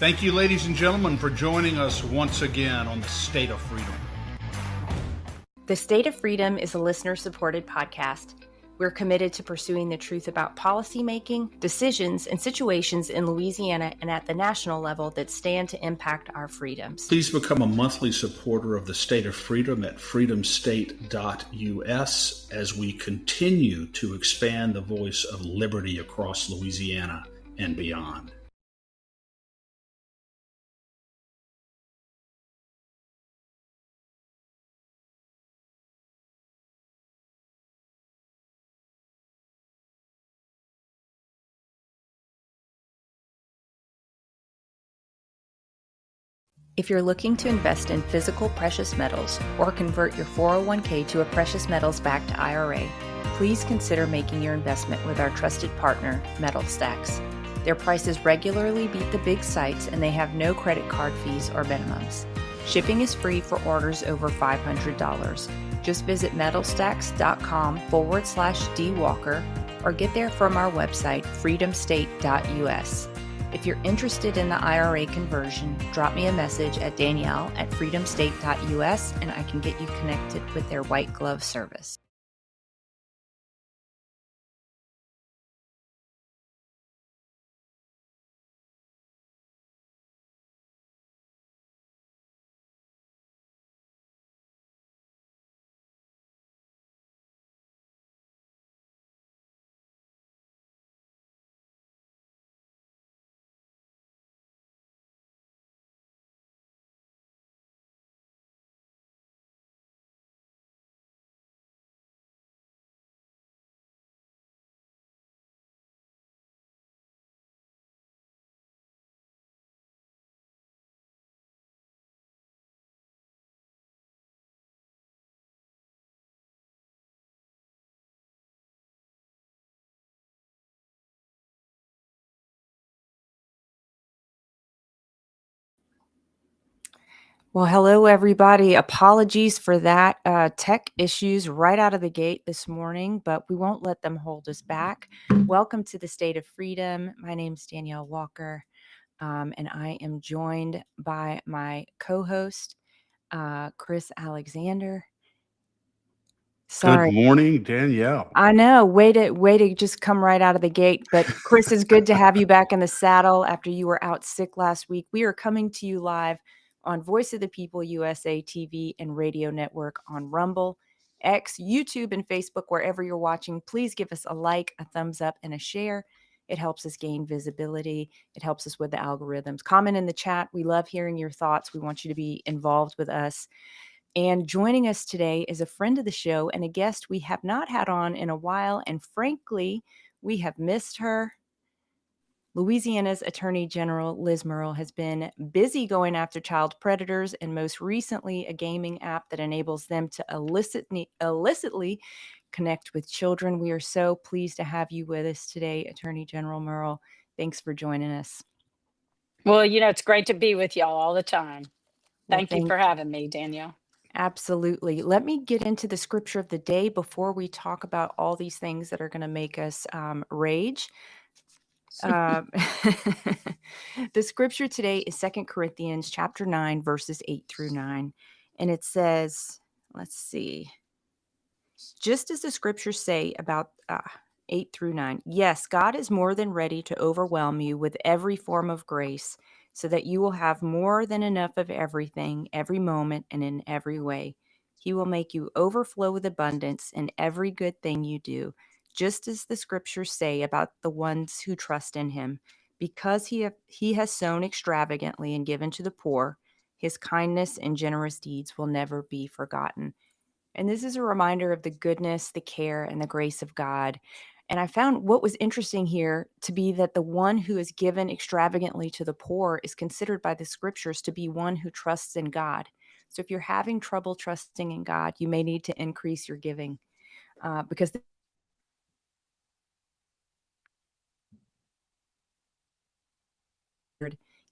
Thank you, ladies and gentlemen, for joining us once again on the State of Freedom. The State of Freedom is a listener-supported podcast. We're committed to pursuing the truth about policymaking, decisions, and situations in Louisiana and at the national level that stand to impact our freedoms. Please become a monthly supporter of the State of Freedom at freedomstate.us as we continue to expand the voice of liberty across Louisiana and beyond. If you're looking to invest in physical precious metals or convert your 401k to a precious metals backed IRA, please consider making your investment with our trusted partner, MetalStacks. Their prices regularly beat the big sites and they have no credit card fees or minimums. Shipping is free for orders over $500. Just visit metalstacks.com/dwalker or get there from our website, freedomstate.us. If you're interested in the IRA conversion, drop me a message at Danielle@freedomstate.us and I can get you connected with their white glove service. Well, hello, everybody. Apologies for that tech issues right out of the gate this morning, but we won't let them hold us back. Welcome to the State of Freedom. My name's Danielle Walker, and I am joined by my co-host, Chris Alexander. Sorry. Good morning, Danielle. I know. Way to just come right out of the gate. But Chris, it's good to have you back in the saddle after you were out sick last week. We are coming to you live on Voice of the People USA TV and radio network on Rumble, X, YouTube, and Facebook. Wherever you're watching, please give us a like, a thumbs up, and a share. It helps us gain visibility. It helps us with the algorithms. Comment in the chat. We love hearing your thoughts. We want you to be involved with us. And joining us today is a friend of the show and a guest we have not had on in a while. And frankly, we have missed her. Louisiana's Attorney General Liz Murrill has been busy going after child predators and most recently a gaming app that enables them to illicitly connect with children. We are so pleased to have you with us today, Attorney General Murrill. Thanks for joining us. Well, it's great to be with y'all all the time. Well, Thank you for having me, Danielle. Absolutely. Let me get into the scripture of the day before we talk about all these things that are going to make us rage. The scripture today is 2 Corinthians chapter 9, verses 8 through 9. And it says, let's see, just as the scriptures say about 8 through 9, yes, God is more than ready to overwhelm you with every form of grace so that you will have more than enough of everything, every moment, and in every way. He will make you overflow with abundance in every good thing you do, just as the scriptures say about the ones who trust in him. Because he has sown extravagantly and given to the poor, his kindness and generous deeds will never be forgotten. And this is a reminder of the goodness, the care, and the grace of God. And I found what was interesting here to be that the one who is given extravagantly to the poor is considered by the scriptures to be one who trusts in God. So if you're having trouble trusting in God, you may need to increase your giving because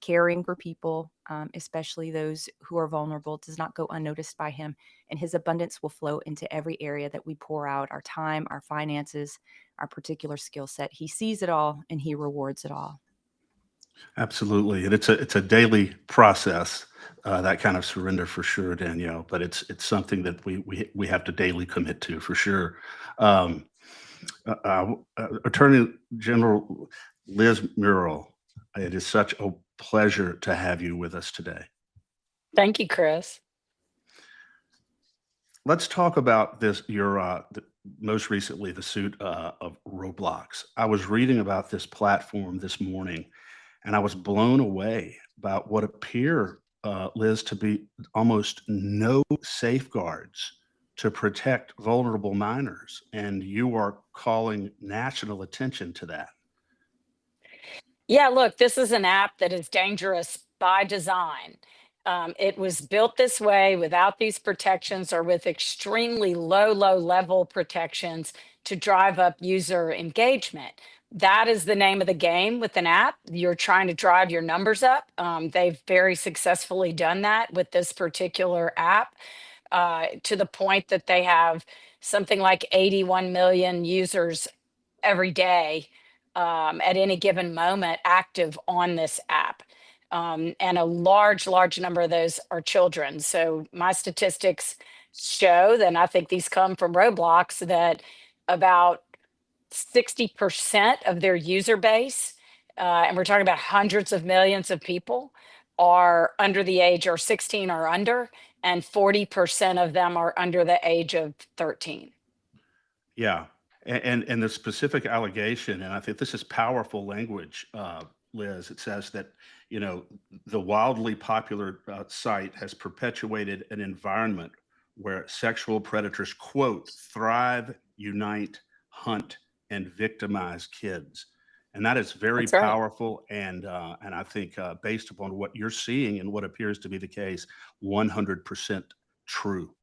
caring for people, especially those who are vulnerable, does not go unnoticed by him. And his abundance will flow into every area that we pour out our time, our finances, our particular skill set. He sees it all and he rewards it all. Absolutely, and it's a daily process, that kind of surrender for sure, Danielle. But it's something that we have to daily commit to for sure. Um, Attorney General Liz Murrell, it is such a pleasure to have you with us today. Thank you, Chris. Let's talk about this. Most recently the suit of Roblox. I was reading about this platform this morning, and I was blown away about what appear, Liz, to be almost no safeguards to protect vulnerable minors, and you are calling national attention to that. Yeah, look, this is an app that is dangerous by design. It was built this way without these protections or with extremely low level protections to drive up user engagement. That is the name of the game with an app. You're trying to drive your numbers up. They've very successfully done that with this particular app, to the point that they have something like 81 million users every day, at any given moment active on this app. And a large number of those are children. So my statistics show, and I think these come from Roblox, that about 60% of their user base, and we're talking about hundreds of millions of people, are under the age or 16 or under, and 40% of them are under the age of 13. Yeah, and the specific allegation, and I think this is powerful language, Liz. It says that the wildly popular site has perpetuated an environment where sexual predators quote thrive, unite, hunt, and victimize kids, and that is very That's right. powerful. And I think based upon what you're seeing and what appears to be the case, 100% true.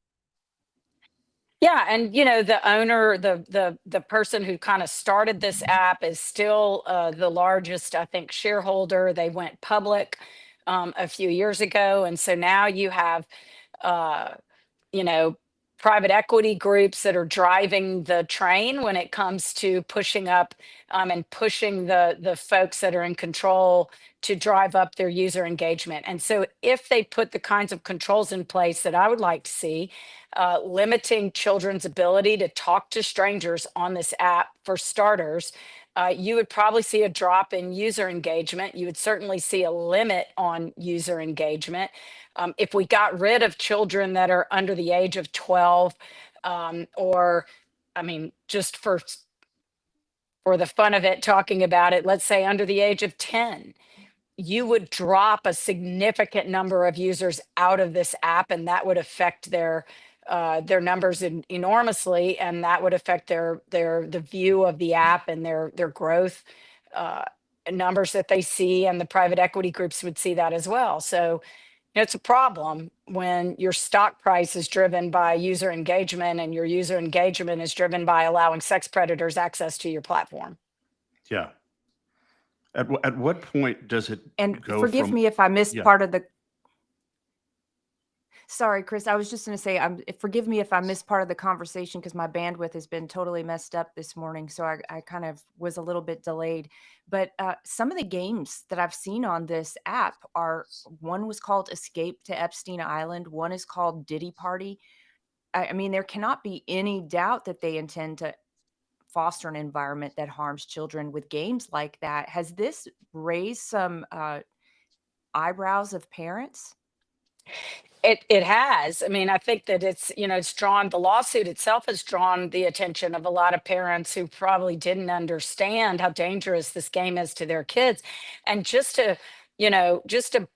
Yeah, and the owner, the person who kind of started this app is still the largest, I think, shareholder. They went public a few years ago, and so now you have uh, you know, private equity groups that are driving the train when it comes to pushing up, and pushing the folks that are in control to drive up their user engagement. And so, if they put the kinds of controls in place that I would like to see, limiting children's ability to talk to strangers on this app for starters, you would probably see a drop in user engagement. You would certainly see a limit on user engagement. If we got rid of children that are under the age of 12, or, I mean, just for the fun of it, talking about it, let's say under the age of 10, you would drop a significant number of users out of this app, and that would affect their numbers enormously, and that would affect the view of the app and their growth uh, numbers that they see, and the private equity groups would see that as well. So it's a problem when your stock price is driven by user engagement, and your user engagement is driven by allowing sex predators access to your platform. Yeah. At what point does it And go forgive from? me if I missed Yeah. part of the Sorry, Chris. I was just going to say, forgive me if I missed part of the conversation because my bandwidth has been totally messed up this morning. So I kind of was a little bit delayed. But some of the games that I've seen on this app one was called Escape to Epstein Island, one is called Diddy Party. I mean, there cannot be any doubt that they intend to foster an environment that harms children with games like that. Has this raised some eyebrows of parents? It has. I mean, I think that it's drawn, the lawsuit itself has drawn the attention of a lot of parents who probably didn't understand how dangerous this game is to their kids. And just to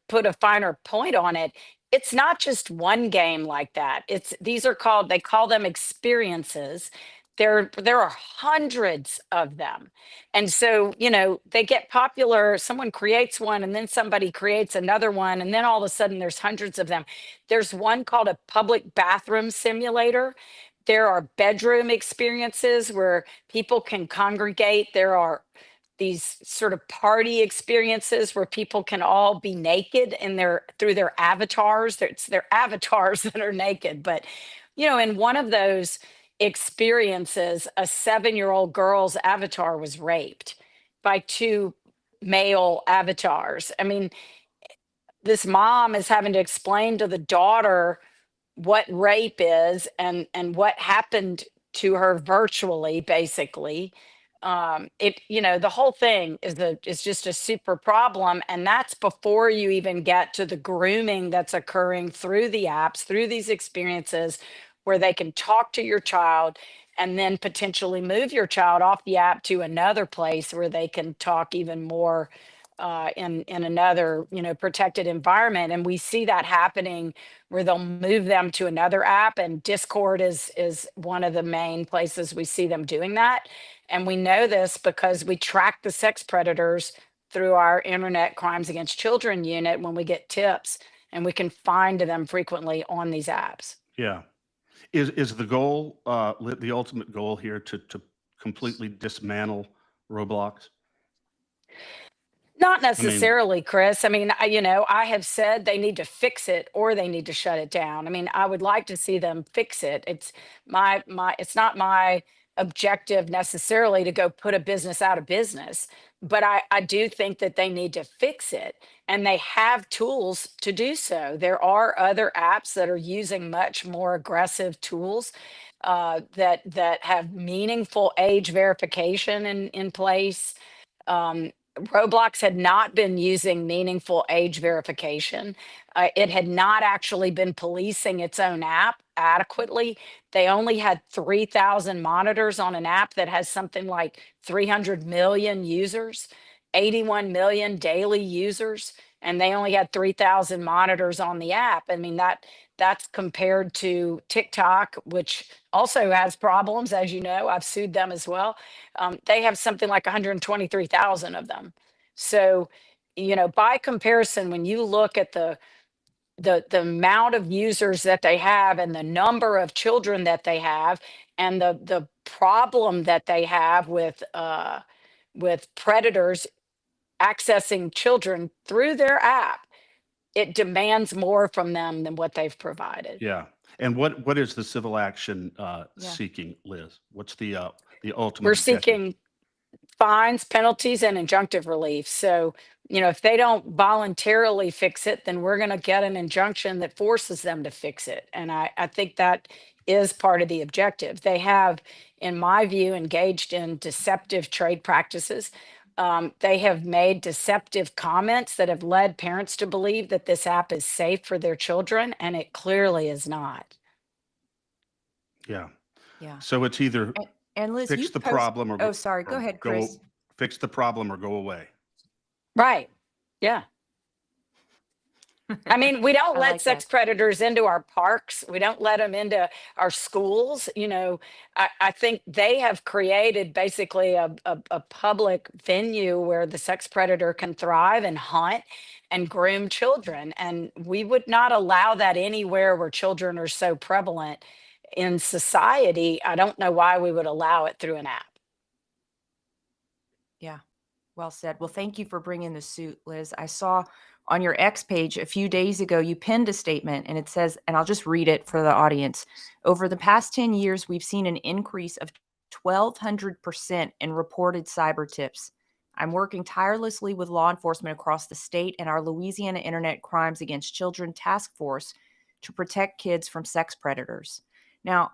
put a finer point on it, it's not just one game like that. They call them experiences. There are hundreds of them. And so, they get popular. Someone creates one, and then somebody creates another one, and then all of a sudden there's hundreds of them. There's one called a public bathroom simulator. There are bedroom experiences where people can congregate. There are these sort of party experiences where people can all be naked through their avatars. It's their avatars that are naked. But, in one of those experiences, a 7-year-old girl's avatar was raped by two male avatars. I mean, this mom is having to explain to the daughter what rape is and what happened to her virtually, basically. It, the whole thing is just a super problem, and that's before you even get to the grooming that's occurring through the apps, through these experiences where they can talk to your child and then potentially move your child off the app to another place where they can talk even more in another, protected environment. And we see that happening where they'll move them to another app, and Discord is one of the main places we see them doing that. And we know this because we track the sex predators through our Internet Crimes Against Children unit when we get tips, and we can find them frequently on these apps. Yeah. Is the goal, the ultimate goal here to completely dismantle Roblox? Not I mean, necessarily, Chris. I mean, I have said they need to fix it or they need to shut it down. I mean, I would like to see them fix it. It's it's not my objective necessarily to go put a business out of business, but I do think that they need to fix it, and they have tools to do so. There are other apps that are using much more aggressive tools that have meaningful age verification in place. um, Roblox had not been using meaningful age verification. It had not actually been policing its own app adequately. They only had 3,000 monitors on an app that has something like 300 million users, 81 million daily users, and they only had 3,000 monitors on the app. I mean, that's compared to TikTok, which also has problems, as you know. I've sued them as well. They have something like 123,000 of them. So, by comparison, when you look at the amount of users that they have and the number of children that they have, and the problem that they have with predators accessing children through their app, it demands more from them than what they've provided. yeah. And what is the civil action Yeah. seeking, Liz? What's the We're ultimate objective? seeking fines, penalties, and injunctive relief. So, if they don't voluntarily fix it, then we're going to get an injunction that forces them to fix it. And I think that is part of the objective. They have, in my view, engaged in deceptive trade practices. They have made deceptive comments that have led parents to believe that this app is safe for their children, and it clearly is not. Yeah. Yeah. So it's either And Liz, fix you the post. problem Oh, sorry. Go ahead, Chris. fix the problem or go away. Right. Yeah. I mean, we don't I let like sex that. predators into our parks. We don't let them into our schools. I think they have created basically a public venue where the sex predator can thrive and hunt and groom children. And we would not allow that anywhere where children are so prevalent in society. I don't know why we would allow it through an app. Yeah. Well said. Well, thank you for bringing the suit, Liz. I saw on your X page a few days ago, you pinned a statement and it says, and I'll just read it for the audience. Over the past 10 years, we've seen an increase of 1,200% in reported cyber tips. I'm working tirelessly with law enforcement across the state and our Louisiana Internet Crimes Against Children Task Force to protect kids from sex predators. Now,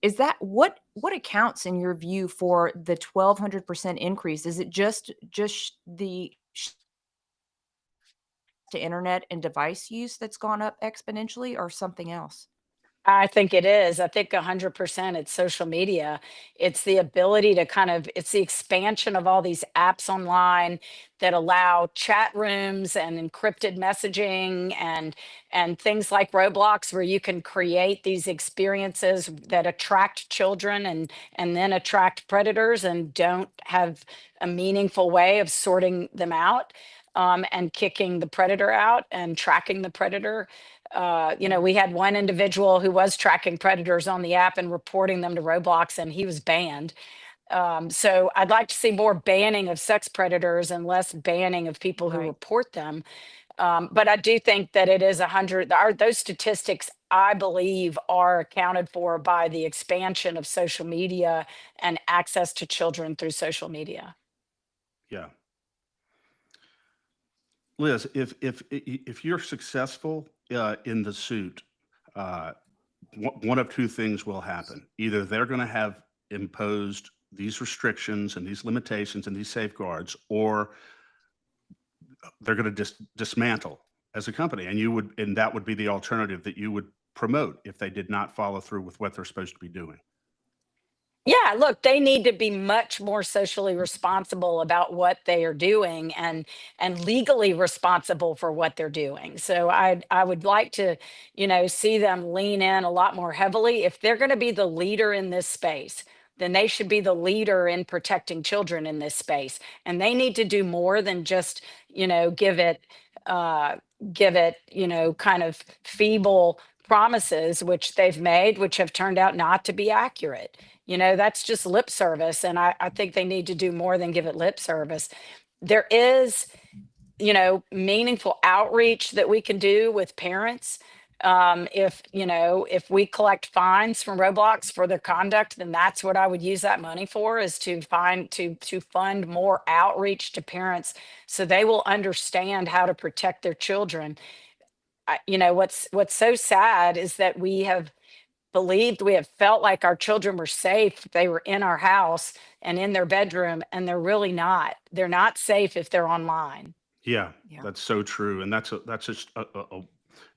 is that what accounts in your view for the 1,200% increase? Is it just the to internet and device use that's gone up exponentially, or something else? I think it is. I think 100% it's social media. It's the ability to it's the expansion of all these apps online that allow chat rooms and encrypted messaging and things like Roblox, where you can create these experiences that attract children and then attract predators and don't have a meaningful way of sorting them out, and kicking the predator out and tracking the predator. Yeah. We had one individual who was tracking predators on the app and reporting them to Roblox, and he was banned. So I'd like to see more banning of sex predators and less banning of people who Right. report them. But I do think that it is 100. Those statistics, I believe, are accounted for by the expansion of social media and access to children through social media. Yeah. Liz, if you're successful in the suit, uh, one of two things will happen. Either they're going to have imposed these restrictions and these limitations and these safeguards, or they're going to dismantle as a company, and that would be the alternative that you would promote if they did not follow through with what they're supposed to be doing. Yeah, look, they need to be much more socially responsible about what they are doing and legally responsible for what they're doing. So I would like to, see them lean in a lot more heavily. If they're going to be the leader in this space, then they should be the leader in protecting children in this space. And they need to do more than just, give it kind of feeble promises which they've made, which have turned out not to be accurate. That's just lip service. And I think they need to do more than give it lip service. There is, meaningful outreach that we can do with parents. If we collect fines from Roblox for their conduct, then that's what I would use that money for, is to fund more outreach to parents so they will understand how to protect their children. What's so sad is that we have felt like our children were safe if they were in our house and in their bedroom, and they're really not. They're not safe if they're online. Yeah, Yeah. that's so true, and that's just a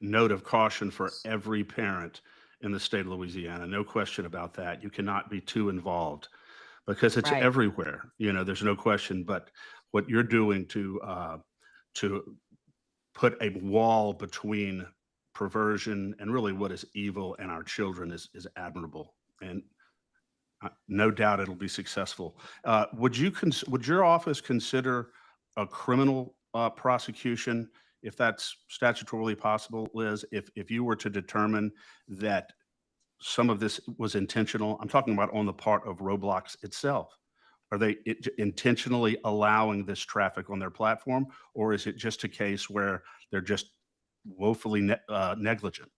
note of caution for every parent in the state of Louisiana. No question about that. You cannot be too involved because it's Right. everywhere. There's no question. But what you're doing to put a wall between perversion and really what is evil and our children is admirable, and no doubt it'll be successful. Would your office consider a criminal prosecution if that's statutorily possible, Liz? If you were to determine that some of this was intentional, I'm talking about on the part of Roblox itself. Are they intentionally allowing this traffic on their platform, or is it just a case where they're just woefully negligent?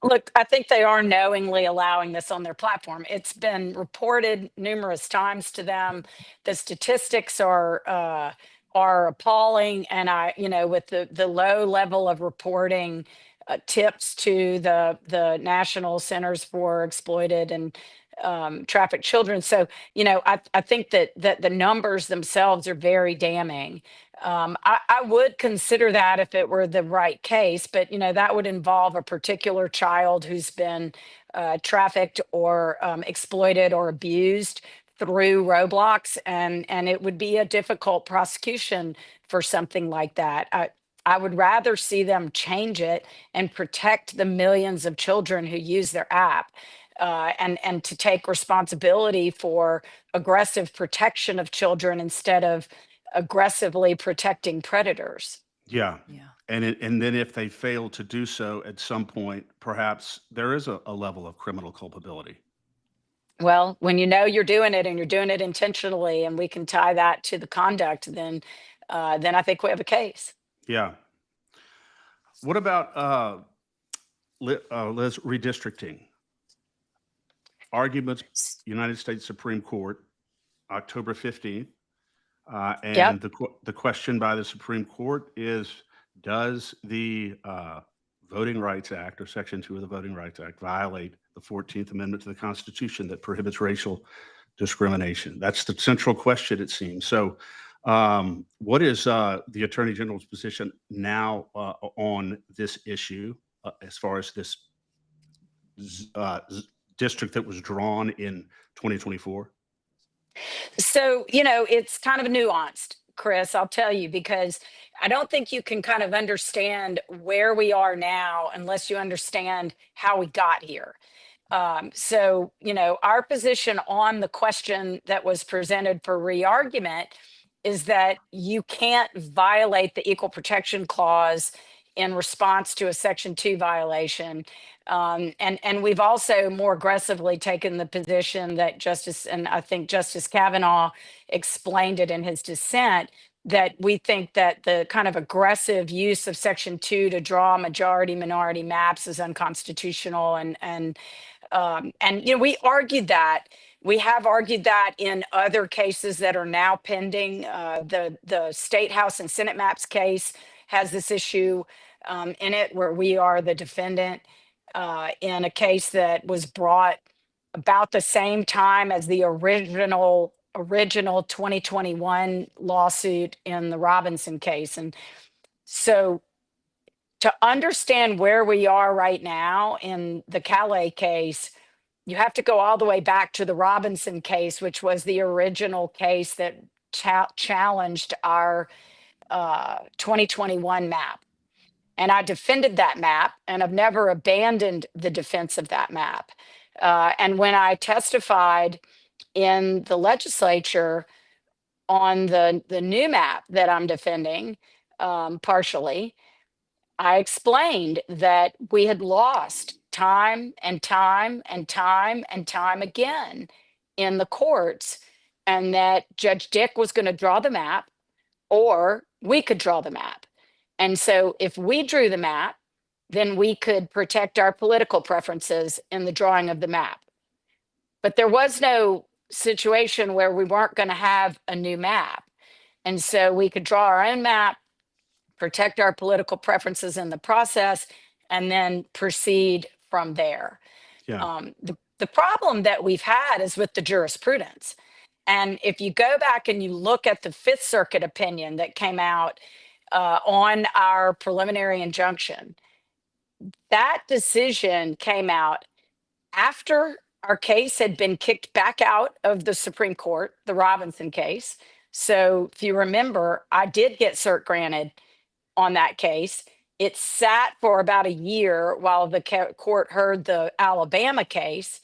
Look, I think they are knowingly allowing this on their platform. It's been reported numerous times to them. The statistics are appalling, and with the low level of reporting, tips to the National Centers for Exploited and Trafficked Children. So I think that the numbers themselves are very damning. I would consider that if it were the right case, but that would involve a particular child who's been trafficked or exploited or abused through Roblox, and it would be a difficult prosecution for something like that. I would rather see them change it and protect the millions of children who use their app, and to take responsibility for aggressive protection of children instead of aggressively protecting predators. Yeah. Yeah. And then if they fail to do so at some point, perhaps there is a level of criminal culpability. Well, when you know you're doing it and you're doing it intentionally, and we can tie that to the conduct, then I think we have a case. Yeah. What about Liz, redistricting? Arguments, United States Supreme Court, October 15th. Yep. And the question by the Supreme Court is, does the Voting Rights Act, or Section 2 of the Voting Rights Act, violate the 14th Amendment to the Constitution that prohibits racial discrimination? That's the central question, it seems. So what is the Attorney General's position now on this issue, as far as this district that was drawn in 2024? So, it's kind of nuanced, Chris, I'll tell you, because I don't think you can kind of understand where we are now unless you understand how we got here. So, our position on the question that was presented for re-argument is that you can't violate the Equal Protection Clause in response to a Section 2 violation. And we've also more aggressively taken the position that I think Justice Kavanaugh explained it in his dissent, that we think that the kind of aggressive use of Section 2 to draw majority minority maps is unconstitutional. And we argued that We have argued that in other cases that are now pending. The State House and Senate maps case has this issue in it, where we are the defendant in a case that was brought about the same time as the original 2021 lawsuit in the Robinson case. And so to understand where we are right now in the Calais case, you have to go all the way back to the Robinson case, which was the original case that challenged our 2021 map. And I defended that map, and I've never abandoned the defense of that map. And when I testified in the legislature on the new map that I'm defending partially, I explained that we had lost time and time and time and time again in the courts, and that Judge Dick was going to draw the map, or we could draw the map. And so if we drew the map, then we could protect our political preferences in the drawing of the map. But there was no situation where we weren't going to have a new map. And so we could draw our own map, protect our political preferences in the process, and then proceed from there. Yeah. The problem that we've had is with the jurisprudence. And if you go back and you look at the Fifth Circuit opinion that came out on our preliminary injunction, that decision came out after our case had been kicked back out of the Supreme Court, the Robinson case. So if you remember, I did get cert granted on that case. It sat for about a year while the court heard the Alabama case,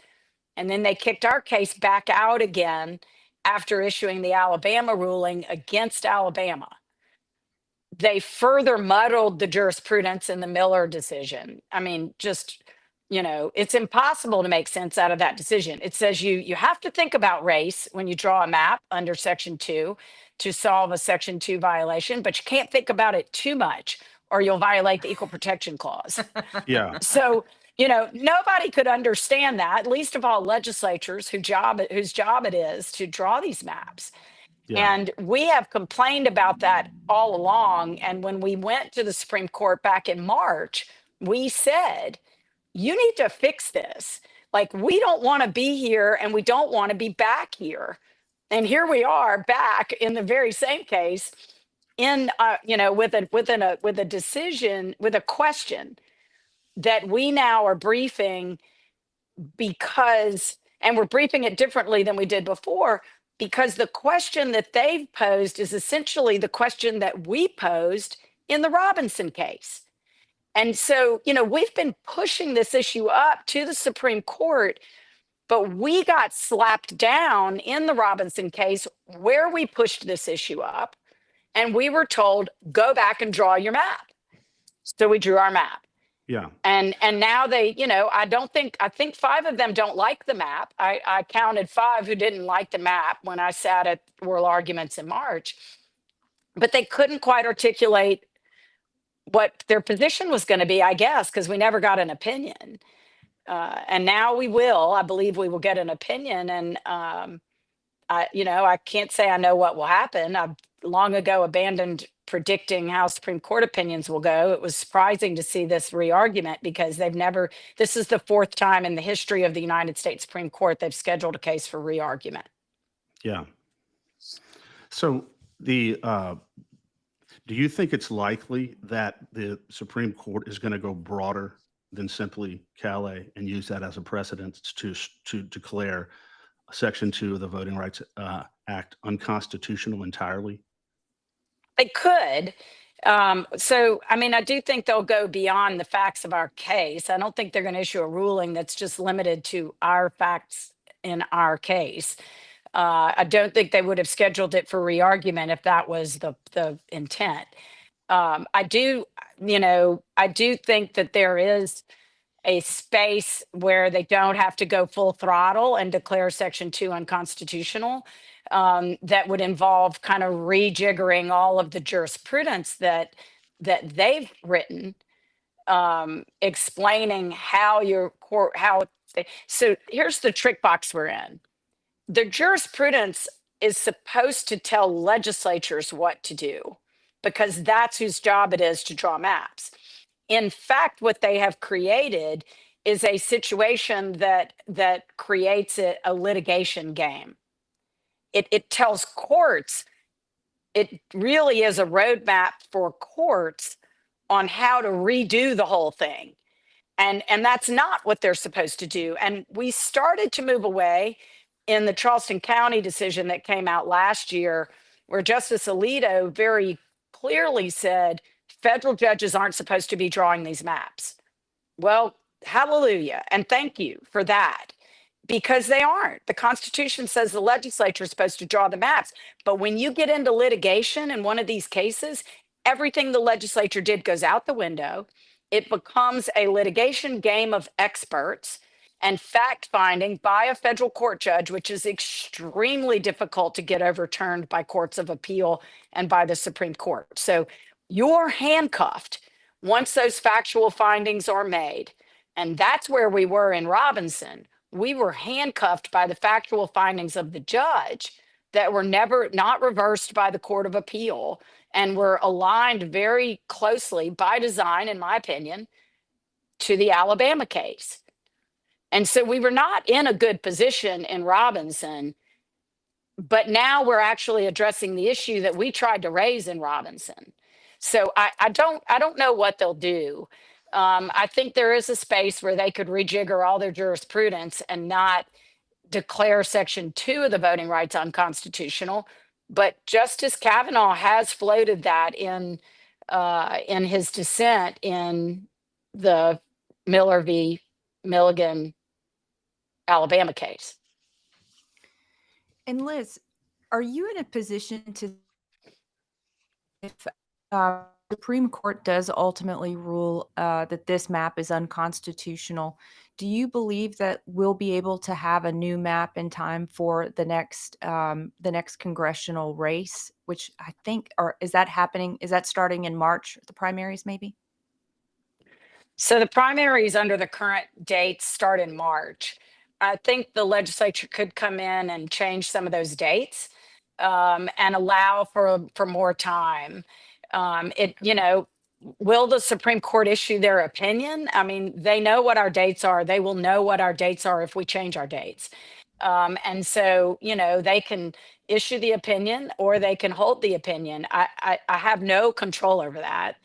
and then they kicked our case back out again after issuing the Alabama ruling against Alabama. They further muddled the jurisprudence in the Miller decision. I mean, just, it's impossible to make sense out of that decision. It says you have to think about race when you draw a map under Section 2 to solve a Section 2 violation, but you can't think about it too much or you'll violate the Equal Protection Clause. Yeah. So, nobody could understand that, least of all legislatures whose job it is to draw these maps. Yeah. And we have complained about that all along. And when we went to the Supreme Court back in March, we said, you need to fix this. Like, we don't want to be here and we don't want to be back here. And here we are back in the very same case in, with a decision, with a question that we now are briefing and we're briefing it differently than we did before, because the question that they've posed is essentially the question that we posed in the Robinson case. And so, we've been pushing this issue up to the Supreme Court, but we got slapped down in the Robinson case where we pushed this issue up, and we were told, go back and draw your map. So we drew our map. Yeah. And now they, I think 5 of them don't like the map. I counted 5 who didn't like the map when I sat at oral arguments in March, but they couldn't quite articulate what their position was going to be, I guess, because we never got an opinion. And now I believe we will get an opinion. And, I can't say I know what will happen. I've long ago abandoned predicting how Supreme Court opinions will go. It was surprising to see this re-argument because this is the 4th time in the history of the United States Supreme Court they've scheduled a case for re-argument. Yeah. So do you think it's likely that the Supreme Court is going to go broader than simply Calais and use that as a precedent to declare Section 2 of the Voting Rights Act unconstitutional entirely? They could. I do think they'll go beyond the facts of our case. I don't think they're going to issue a ruling that's just limited to our facts in our case. I don't think they would have scheduled it for re-argument if that was the intent. I do think that there is a space where they don't have to go full throttle and declare Section 2 unconstitutional. That would involve kind of rejiggering all of the jurisprudence that they've written, explaining how your court, so here's the trick box we're in. the jurisprudence is supposed to tell legislatures what to do because that's whose job it is to draw maps. In fact, what they have created is a situation that creates a litigation game. It tells courts, it really is a roadmap for courts on how to redo the whole thing. And that's not what they're supposed to do. And we started to move away in the Charleston County decision that came out last year, where Justice Alito very clearly said federal judges aren't supposed to be drawing these maps. Well, hallelujah. And thank you for that, because they aren't. The Constitution says the legislature is supposed to draw the maps. But when you get into litigation in one of these cases, everything the legislature did goes out the window. It becomes a litigation game of experts and fact finding by a federal court judge, which is extremely difficult to get overturned by courts of appeal and by the Supreme Court. So you're handcuffed once those factual findings are made. And that's where we were in Robinson. We were handcuffed by the factual findings of the judge that were never not reversed by the Court of Appeal and were aligned very closely by design, in my opinion, to the Alabama case. And so we were not in a good position in Robinson, but now we're actually addressing the issue that we tried to raise in Robinson. So I don't know what they'll do. I think there is a space where they could rejigger all their jurisprudence and not declare Section 2 of the Voting Rights unconstitutional. But Justice Kavanaugh has floated that in his dissent in the Miller v. Milligan, Alabama case. And Liz, are you in a position to, if Supreme Court does ultimately rule that this map is unconstitutional, do you believe that we'll be able to have a new map in time for the next congressional race, which I think, or is that happening? Is that starting in March, the primaries maybe? So the primaries under the current dates start in March. I think the legislature could come in and change some of those dates and allow for more time. Will the Supreme Court issue their opinion? I mean, they know what our dates are. They will know what our dates are if we change our dates. And so, they can issue the opinion or they can hold the opinion. I have no control over that.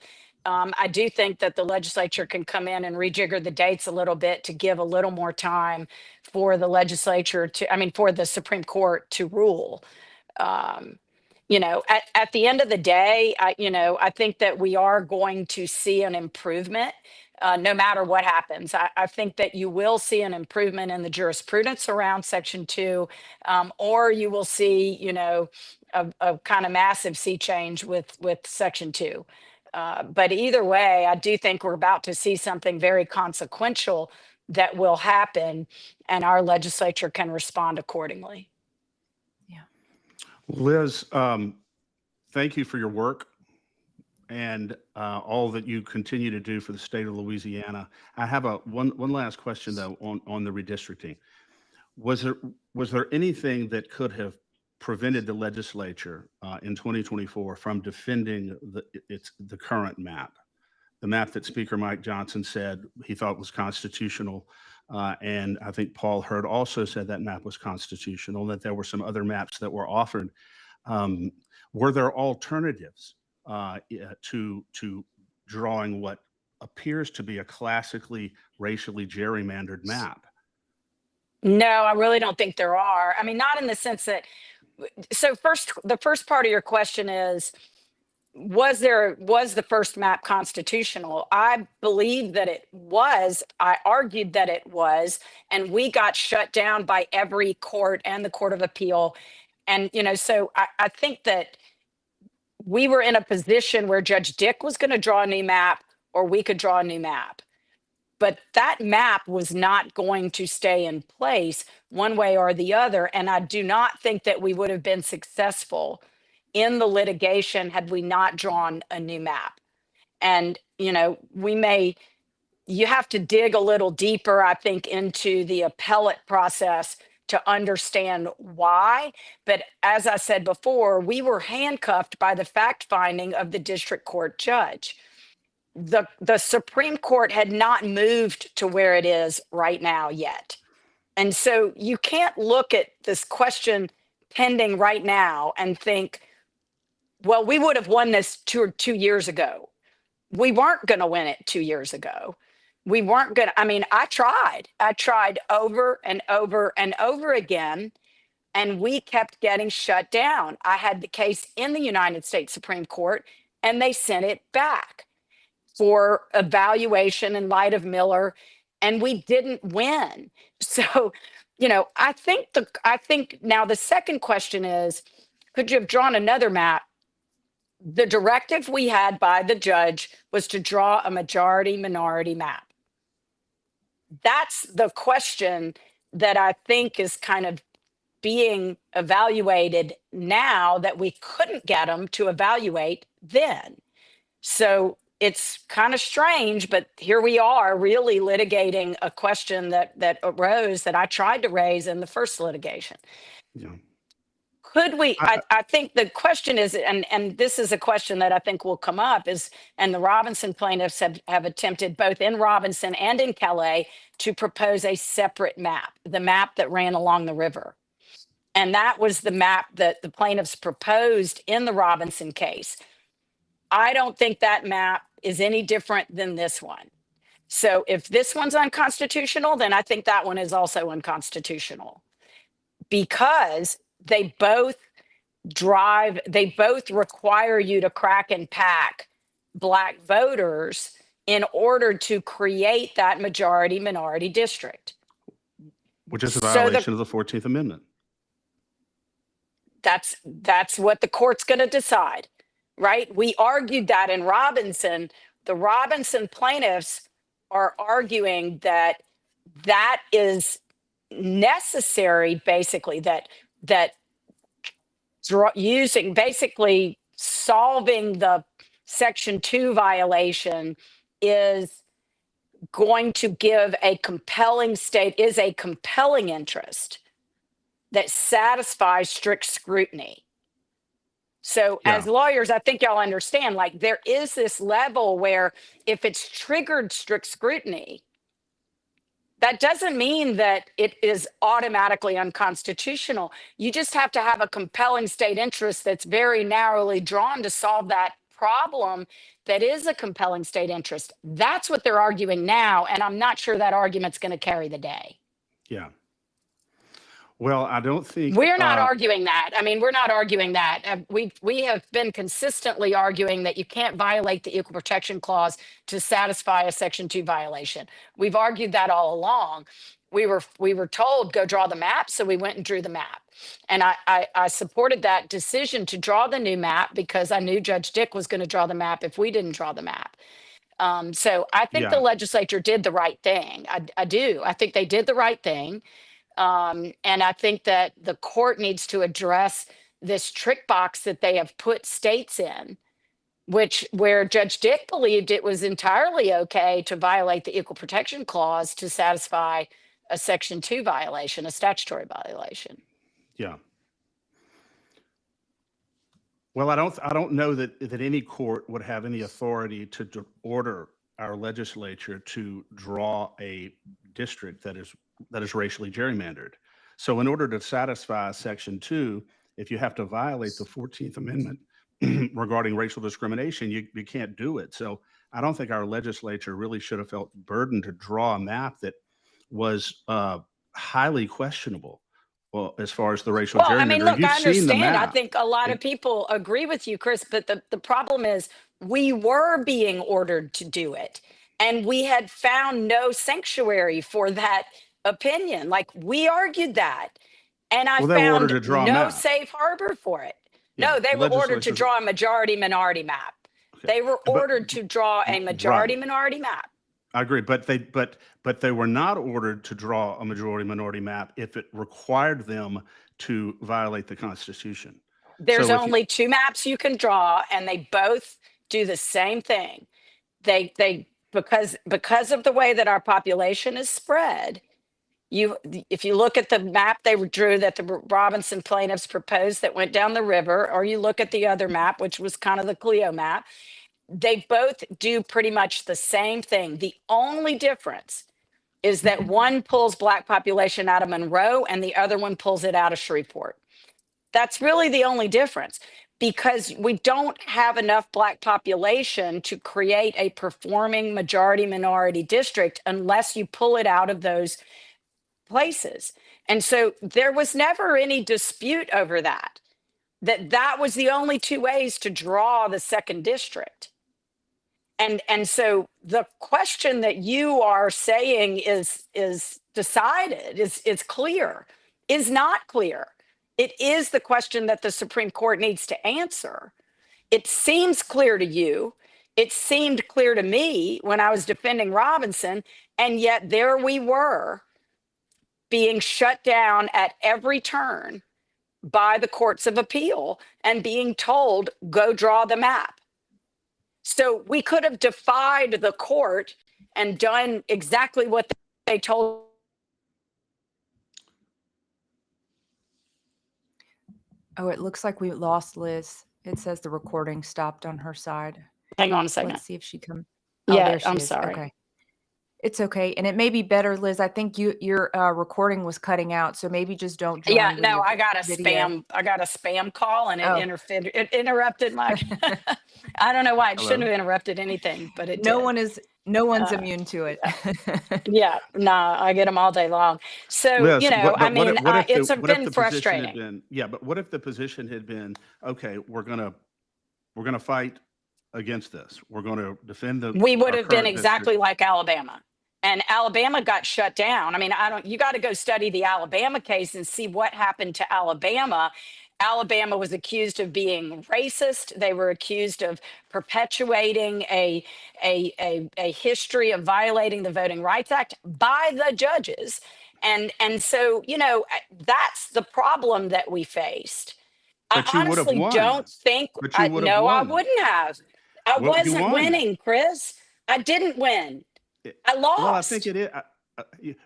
I do think that the legislature can come in and rejigger the dates a little bit to give a little more time for the legislature for the Supreme Court to rule. At the end of the day, I think that we are going to see an improvement no matter what happens. I think that you will see an improvement in the jurisprudence around Section 2, or you will see, a kind of massive sea change with Section 2. But either way, I do think we're about to see something very consequential that will happen, and our legislature can respond accordingly. Liz, thank you for your work and all that you continue to do for the state of Louisiana. I have one last question though on the redistricting. Was there anything that could have prevented the legislature in 2024 from defending the current map, the map that Speaker Mike Johnson said he thought was constitutional? And I think Paul Hurd also said that map was constitutional, that there were some other maps that were offered. Were there alternatives to drawing what appears to be a classically racially gerrymandered map? No, I really don't think there are. I mean, not in the sense that, the first part of your question is, was the first map constitutional? I believe that it was. I argued that it was, and we got shut down by every court and the Court of Appeal. And, so I think that we were in a position where Judge Dick was going to draw a new map or we could draw a new map. But that map was not going to stay in place one way or the other. And I do not think that we would have been successful in the litigation had we not drawn a new map. And, you have to dig a little deeper, I think, into the appellate process to understand why. But as I said before, we were handcuffed by the fact finding of the district court judge. The Supreme Court had not moved to where it is right now yet. And so you can't look at this question pending right now and think, well, we would have won this two years ago. We weren't going to win it 2 years ago. We weren't going to, I mean, I tried over and over and over again, and we kept getting shut down. I had the case in the United States Supreme Court, and they sent it back for evaluation in light of Miller, and we didn't win. So, I think now the second question is, could you have drawn another map? The directive we had by the judge was to draw a majority minority map. That's the question that I think is kind of being evaluated now that we couldn't get them to evaluate then. So it's kind of strange, but here we are really litigating a question that arose that I tried to raise in the first litigation. Yeah. Could we, I think the question is, and this is a question that I think will come up is, and the Robinson plaintiffs have attempted both in Robinson and in Calais to propose a separate map, the map that ran along the river. And that was the map that the plaintiffs proposed in the Robinson case. I don't think that map is any different than this one. So if this one's unconstitutional, then I think that one is also unconstitutional, because they both require you to crack and pack Black voters in order to create that majority minority district. Which is a So violation of the 14th Amendment. That's what the court's going to decide, right? We argued that in Robinson. The Robinson plaintiffs are arguing that that is necessary, basically, that basically solving the Section 2 violation is going to give a compelling interest that satisfies strict scrutiny. So Yeah. as lawyers, I think y'all understand, like, there is this level where if it's triggered strict scrutiny, that doesn't mean that it is automatically unconstitutional. You just have to have a compelling state interest that's very narrowly drawn to solve that problem that is a compelling state interest. That's what they're arguing now, and I'm not sure that argument's going to carry the day. Yeah. Well, I don't think We're not arguing that. I mean, we're not arguing that. We have been consistently arguing that you can't violate the Equal Protection Clause to satisfy a Section 2 violation. We've argued that all along. We were told, go draw the map, so we went and drew the map. And I supported that decision to draw the new map because I knew Judge Dick was going to draw the map if we didn't draw the map. So I think the Yeah. legislature did the right thing. I do. I think they did the right thing. And I think that the court needs to address this trick box that they have put states in, where Judge Dick believed it was entirely okay to violate the Equal Protection Clause to satisfy a Section 2 violation, a statutory violation. Yeah. Well, I don't know that any court would have any authority to order our legislature to draw a district that is racially gerrymandered. So in order to satisfy Section 2, if you have to violate the 14th Amendment regarding racial discrimination, you can't do it. So I don't think our legislature really should have felt burdened to draw a map that was highly questionable. Well, as far as the racial Well, gerrymandering, I mean, look, you've I seen the understand. I map. think a lot of people agree with you, Chris, but the problem is we were being ordered to do it, and we had found no sanctuary for that opinion. Like, we argued that, and I Well, they were ordered found to draw a no map. safe harbor for it. Yeah, No, they were ordered to legislatures- draw a majority minority map. Okay. They were But- ordered to draw a majority Right. minority map. I agree, but they were not ordered to draw a majority minority map if it required them to violate the Constitution. There's So if you- only two maps you can draw, and they both do the same thing. They because of the way that our population is spread, If you look at the map they drew that the Robinson plaintiffs proposed that went down the river, or you look at the other map, which was kind of the Clio map, they both do pretty much the same thing. The only difference is that one pulls Black population out of Monroe and the other one pulls it out of Shreveport. That's really the only difference, because we don't have enough Black population to create a performing majority minority district unless you pull it out of those places. And so there was never any dispute over that, that was the only two ways to draw the second district. And so the question that you are saying is decided, is clear, is not clear. It is the question that the Supreme Court needs to answer. It seems clear to you. It seemed clear to me when I was defending Robinson, and yet there we were being shut down at every turn by the courts of appeal and being told, go draw the map. So we could have defied the court and done exactly what they told. Oh, it looks like we lost Liz. It says the recording stopped on her side. Hang on a second. Let's see if she comes. Yeah, there she I'm is. sorry. Okay. It's okay. And it may be better, Liz. I think your recording was cutting out. So maybe just don't join. Yeah, with no, your I got a video. I got a spam call and it Oh. interrupted my, I don't know why it shouldn't have interrupted anything, but it No did. one's immune to it. Yeah, no, I get them all day long. So, Liz, you know, what- I but what mean, if- what if the- it's what if been the position had frustrating. been- but what if the position had been, okay, we're gonna fight against this. We're going to defend the. We would our have been current exactly district. like Alabama. And Alabama got shut down. I mean, you got to go study the Alabama case and see what happened to Alabama. Alabama was accused of being racist. They were accused of perpetuating a history of violating the Voting Rights Act by the judges. And so, you know, that's the problem that we faced. But I you would have honestly won. don't think, But you would have no, I won. wouldn't have. I Well, you wasn't won. winning, Chris. I didn't win. I lost. Well, I think it is.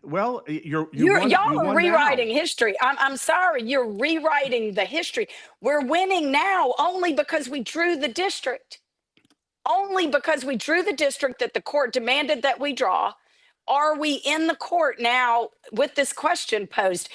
Well, you Y'all won are now. rewriting history. I'm sorry, you're rewriting the history. We're winning now only because we drew the district. Only because we drew the district that the court demanded that we draw. Are we in the court now with this question posed?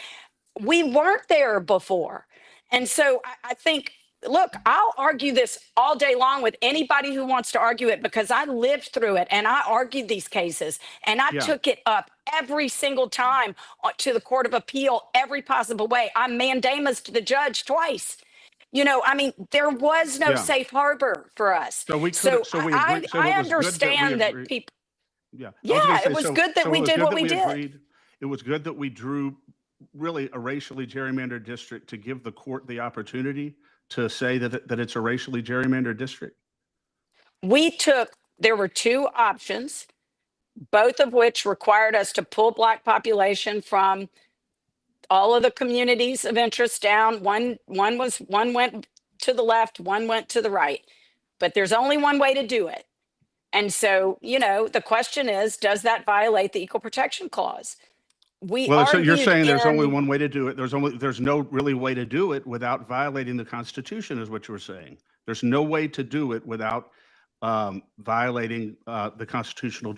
We weren't there before. And so I think, look, I'll argue this all day long with anybody who wants to argue it, because I lived through it and I argued these cases and I took it up every single time to the Court of Appeal, every possible way. I mandamused the judge twice. You know, I mean, there was no safe harbor for us. So we So could. So we I agreed. So it was good understand that agreed. people. Yeah. Yeah, it was good that we did what we did. Agreed. It was good that we drew really a racially gerrymandered district to give the court the opportunity to say that it's a racially gerrymandered district. There were two options, both of which required us to pull Black population from all of the communities of interest down. One went to the left, one went to the right, but there's only one way to do it. And so, you know, the question is, does that violate the Equal Protection Clause? Well, so you're saying there's only one way to do it. There's no really way to do it without violating the Constitution, is what you were saying. There's no way to do it without violating the constitutional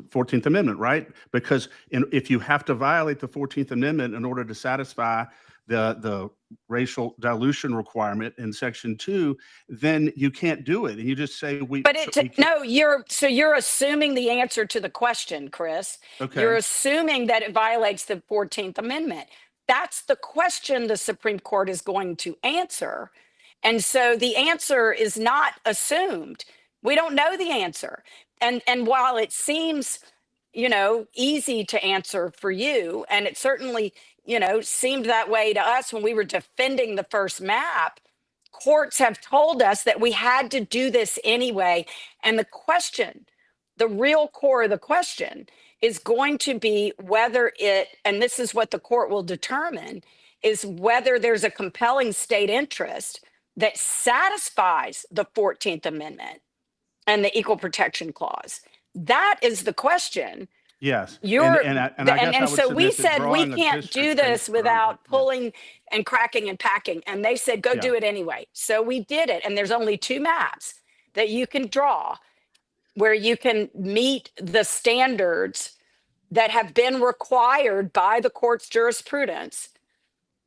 14th Amendment, right? Because if you have to violate the 14th Amendment in order to satisfy the racial dilution requirement in Section 2, then you can't do it. And you just say you're assuming the answer to the question, Chris. Okay. You're assuming that it violates the 14th Amendment. That's the question the Supreme Court is going to answer. And so the answer is not assumed. We don't know the answer. And while it seems, you know, easy to answer for you, and it certainly, you know, seemed that way to us when we were defending the first map, courts have told us that we had to do this anyway. And the question, the real core of the question, is going to be whether and this is what the court will determine, is whether there's a compelling state interest that satisfies the 14th Amendment and the Equal Protection Clause. That is the question. Yes. You're And I guess I and would so we submit that said we drawing a can't do district this based without around, yeah, pulling and cracking and packing. And they said, go yeah, do it anyway. So we did it. And there's only two maps that you can draw where you can meet the standards that have been required by the court's jurisprudence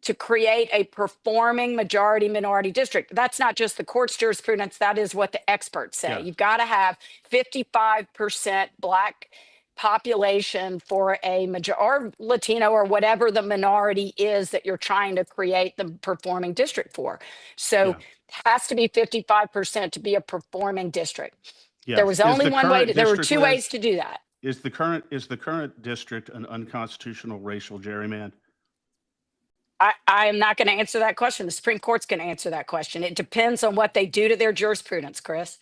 to create a performing majority minority district. That's not just the court's jurisprudence, that is what the experts say. yeah, You've got to have 55% Black population for a major or Latino or whatever the minority is that you're trying to create the performing district for. So yeah. it has to be 55% to be a performing district. There Yes. was Is only the one way current to, there were district, two ways Liz, to do that. is the current district an unconstitutional racial gerrymander? I am not going to answer that question. The Supreme Court's going to answer that question. It depends on what they do to their jurisprudence, Chris.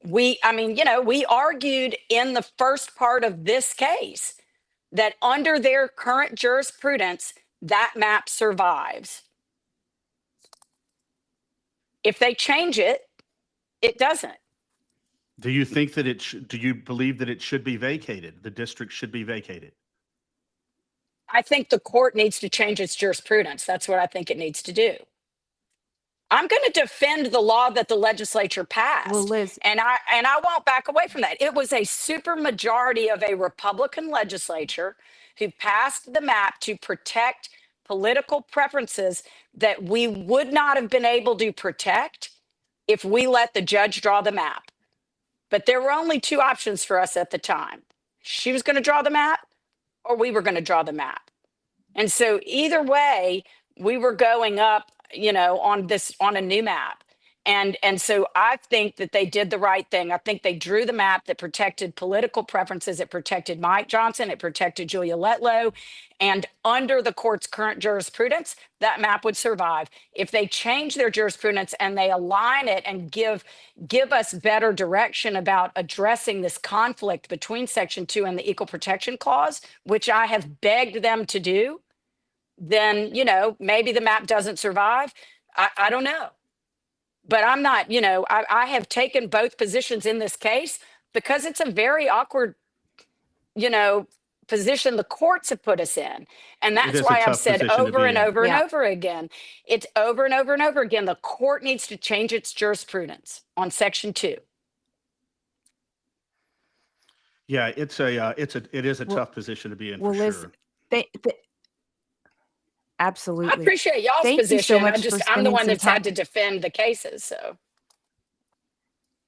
I mean, we argued in the first part of this case that under their current jurisprudence, that map survives. If they change it, it doesn't. Do you think that do you believe that it should be vacated? The district should be vacated? I think the court needs to change its jurisprudence. That's what I think it needs to do. I'm going to defend the law that the legislature passed. Well, Liz, And I won't back away from that. It was a supermajority of a Republican legislature who passed the map to protect political preferences that we would not have been able to protect if we let the judge draw the map. But there were only two options for us at the time. She was going to draw the map, or we were going to draw the map. And so either way, we were going up, on a new map. And so I think that they did the right thing. I think they drew the map that protected political preferences. It protected Mike Johnson. It protected Julia Letlow. And under the court's current jurisprudence, that map would survive. If they change their jurisprudence and they align it and give us better direction about addressing this conflict between Section 2 and the Equal Protection Clause, which I have begged them to do, then, maybe the map doesn't survive. I don't know. But I'm not, I have taken both positions in this case because it's a very awkward, position the courts have put us in. And that's is a why I've tough said position to over be and in. over and Yeah. over again. It's over and over and over again. The court needs to change its jurisprudence on Section 2. Yeah, it is a Well- tough position to be in well, for Liz, sure. I absolutely. appreciate y'all's Thank you so position. much for I'm the spending one some that's had to time. defend the cases. So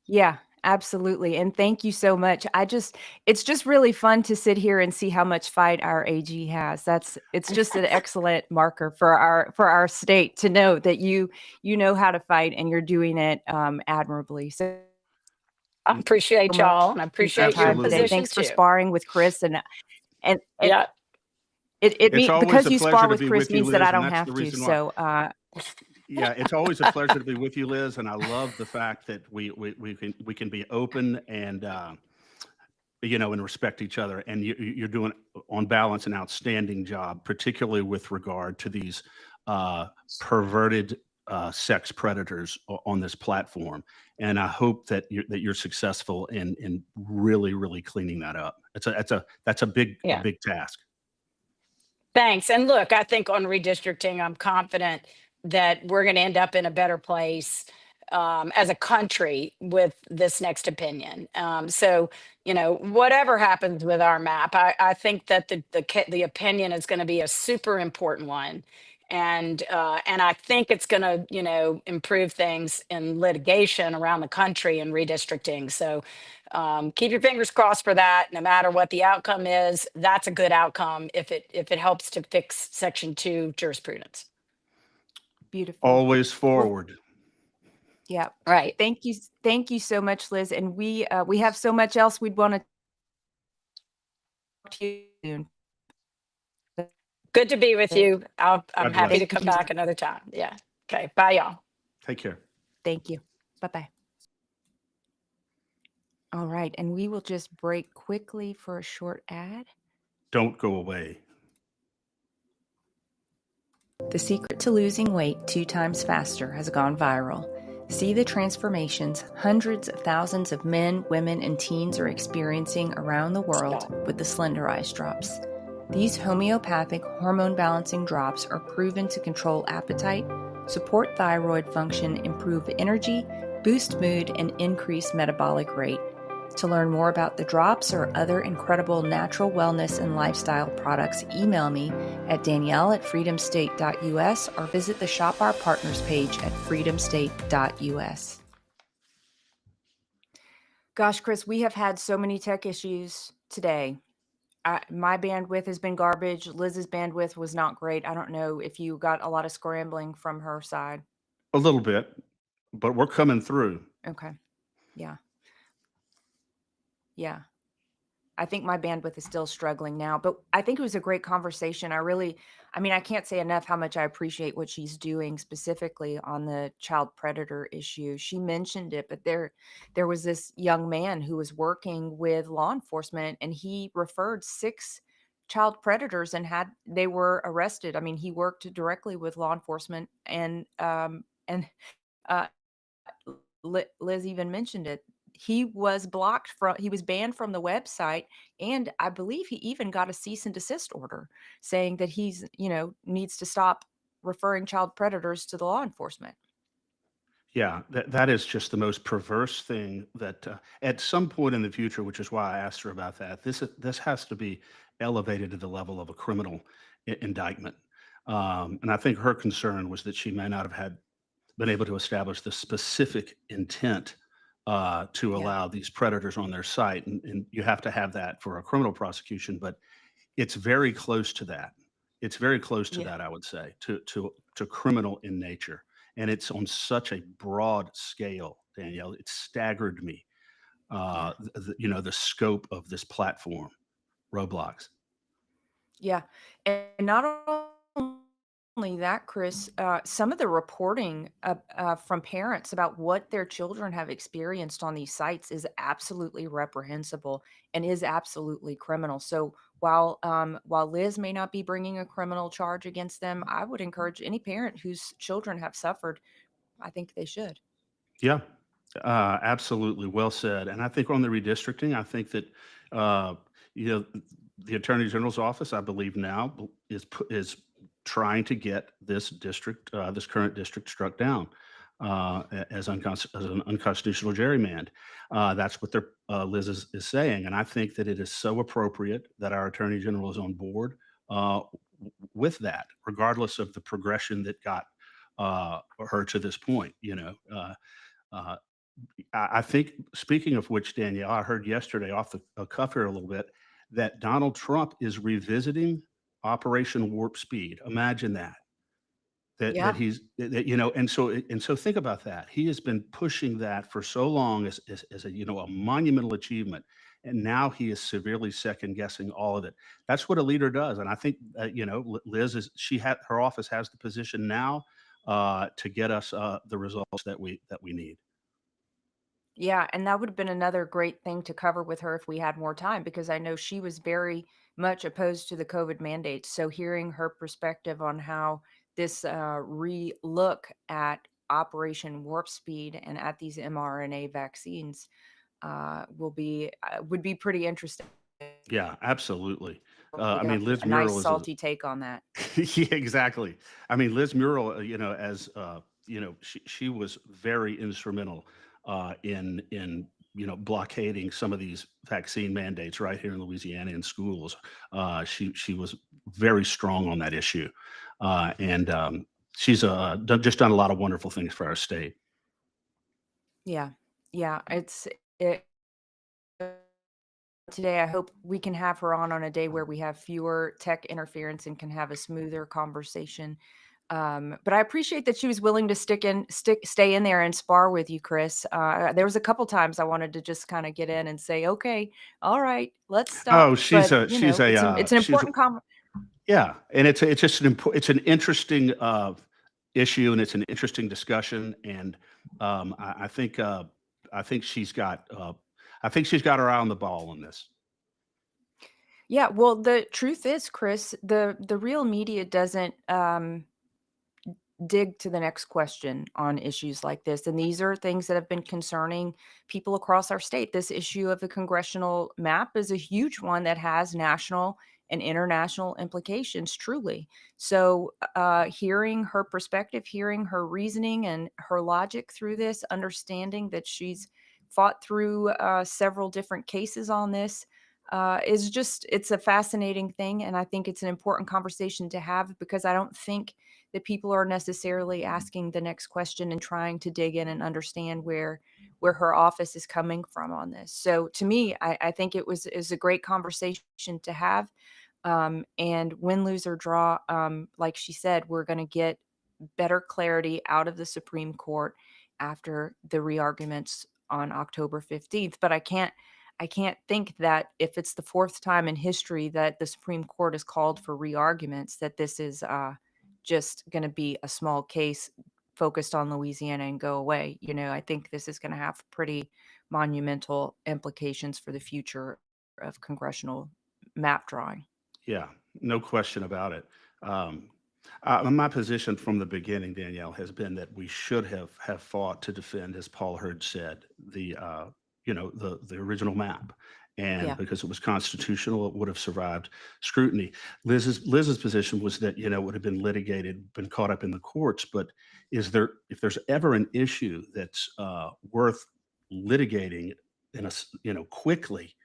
Yeah, absolutely. And thank you so much. It's just really fun to sit here and see how much fight our AG has. It's just an excellent marker for our state to know that you know how to fight and you're doing it admirably. So I appreciate much y'all, and I for your appreciate your time Absolutely. today. position Thanks for too. sparring with Chris and Yeah. it It's means always because a you pleasure spar to with be Chris with you, means that Liz, I and don't that's have the to. reason why. So Yeah, it's always a pleasure to be with you, Liz, and I love the fact that we can be open and and respect each other. And you're doing, on balance, an outstanding job, particularly with regard to these perverted sex predators on this platform. And I hope that you're successful in really, really cleaning that up. That's a big Yeah. task. Thanks. And look, I think on redistricting, I'm confident that we're going to end up in a better place as a country with this next opinion. So, whatever happens with our map, I think that the opinion is going to be a super important one. And I think it's going to, improve things in litigation around the country and redistricting. So keep your fingers crossed for that. No matter what the outcome is, that's a good outcome if it helps to fix Section 2 jurisprudence. beautiful. Always forward. Yeah. Right. Thank you so much, Liz. And we have so much else we'd want to talk to you soon. Good to be with you. I'm God happy bless. to come Thank you. back another time. Yeah. Okay. Bye, y'all. Take care. Thank you. Bye-bye. All right. And we will just break quickly for a short ad. Don't go away. The secret to losing weight 2 times faster has gone viral. See the transformations hundreds of thousands of men, women, and teens are experiencing around the world with the Slender Eyes drops. These homeopathic hormone balancing drops are proven to control appetite, support thyroid function, improve energy, boost mood, and increase metabolic rate. To learn more about the drops or other incredible natural wellness and lifestyle products, email me at danielle@freedomstate.us or visit the Shop Our Partners page at freedomstate.us. Gosh, Chris, we have had so many tech issues today. My bandwidth has been garbage. Liz's bandwidth was not great. I don't know if you got a lot of scrambling from her side. A little bit, but we're coming through. Okay. Yeah. Yeah. I think my bandwidth is still struggling now, but I think it was a great conversation. I can't say enough how much I appreciate what she's doing specifically on the child predator issue. She mentioned it, but there was this young man who was working with law enforcement and he referred 6 child predators and they were arrested. I mean, he worked directly with law enforcement and uh Liz even mentioned it. He was banned from the website, and I believe he even got a cease and desist order saying that needs to stop referring child predators to the law enforcement. Yeah, that is just the most perverse thing that at some point in the future, which is why I asked her about that. This has to be elevated to the level of a criminal indictment, and I think her concern was that she may not have been able to establish the specific intent to Yeah. allow these predators on their site, and you have to have that for a criminal prosecution. But it's very close to that. It's very close to Yeah. that, I would say, to criminal in nature, and it's on such a broad scale, Danielle. It staggered me, Yeah. the scope of this platform, Roblox. Yeah. And not only that, Chris, some of the reporting from parents about what their children have experienced on these sites is absolutely reprehensible and is absolutely criminal. So while Liz may not be bringing a criminal charge against them, I would encourage any parent whose children have suffered. I think they should. Yeah, absolutely. Well said. And I think on the redistricting, I think that uh, you know the Attorney General's office, I believe now, is trying to get this current district struck down as an unconstitutional gerrymander. That's what Liz is saying, and I think that it is so appropriate that our Attorney General is on board with that, regardless of the progression that got her to this point. Uh, I think, speaking of which, Danielle, I heard yesterday off the cuff here a little bit that Donald Trump is revisiting Operation Warp Speed. Imagine that. That Yeah. he's that and so think about that. He has been pushing that for so long as a monumental achievement, and now he is severely second guessing all of it. That's what a leader does, and I think Liz her office has the position now to get us the results that we need. Yeah, and that would have been another great thing to cover with her if we had more time, because I know she was very much opposed to the COVID mandates. So hearing her perspective on how this re-look at Operation Warp Speed and at these mRNA vaccines would be pretty interesting. Yeah, absolutely. We I got mean, Liz a nice Muriel is a salty take on that. yeah, exactly. I mean, Liz Muriel, as she was very instrumental in blockading some of these vaccine mandates right here in Louisiana in schools. She was very strong on that issue, and she's just done a lot of wonderful things for our state. Yeah, yeah, it. Today. I hope we can have her on a day where we have fewer tech interference and can have a smoother conversation. But I appreciate that she was willing to stay in there and spar with you, Chris. There was a couple times I wanted to just kind of get in and say, okay, all right, let's stop. Oh, But it's an she's important conversation. yeah, and it's just it's an interesting issue, and it's an interesting discussion, and I think she's got her eye on the ball on this. Yeah, well, the truth is, Chris, the real media dig to the next question on issues like this. And these are things that have been concerning people across our state. This issue of the congressional map is a huge one that has national and international implications, truly. So, hearing her perspective, hearing her reasoning and her logic through this, understanding that she's fought through several different cases on this is just, it's a fascinating thing. And I think it's an important conversation to have because I don't think that people are necessarily asking the next question and trying to dig in and understand where her office is coming from on this. So to me, I think it was is a great conversation to have. And win, lose, or draw, like she said, we're going to get better clarity out of the Supreme Court after the rearguments on October 15th. But I can't think that if it's the fourth time in history that the Supreme Court has called for rearguments, that this is just going to be a small case focused on Louisiana and go away. I think this is going to have pretty monumental implications for the future of congressional map drawing. Yeah, no question about it. Um, my position from the beginning, Danielle, has been that we should have fought to defend, as Paul Hurd said, the original map, and Yeah. because it was constitutional, it would have survived scrutiny. Liz's position was that it would have been litigated, been caught up in the courts. But if there's ever an issue that's worth litigating quickly,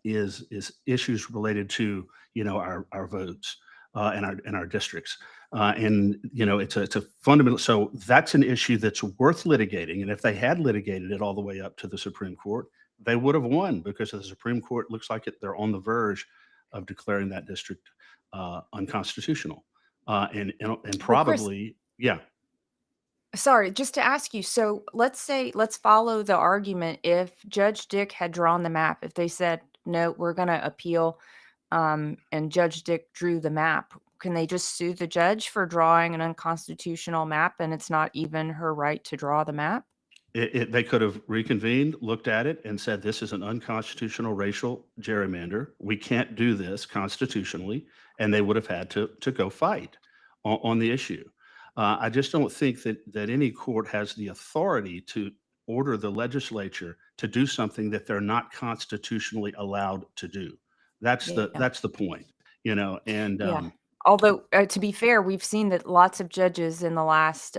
is issues related to our votes and our districts. And it's a fundamental. So that's an issue that's worth litigating. And if they had litigated it all the way up to the Supreme Court, they would have won because the Supreme Court looks like they're on the verge of declaring that district unconstitutional. And Well, Chris, probably, yeah. sorry, just to ask you. So let's follow the argument. If Judge Dick had drawn the map, if they said, no, we're going to appeal, and Judge Dick drew the map, can they just sue the judge for drawing an unconstitutional map and it's not even her right to draw the map? They could have reconvened, looked at it, and said, "This is an unconstitutional racial gerrymander. We can't do this constitutionally," and they would have had to go fight on the issue. I just don't think that any court has the authority to order the legislature to do something that they're not constitutionally allowed to do. Yeah. That's the point, and Yeah. Although, to be fair, we've seen that lots of judges in the last,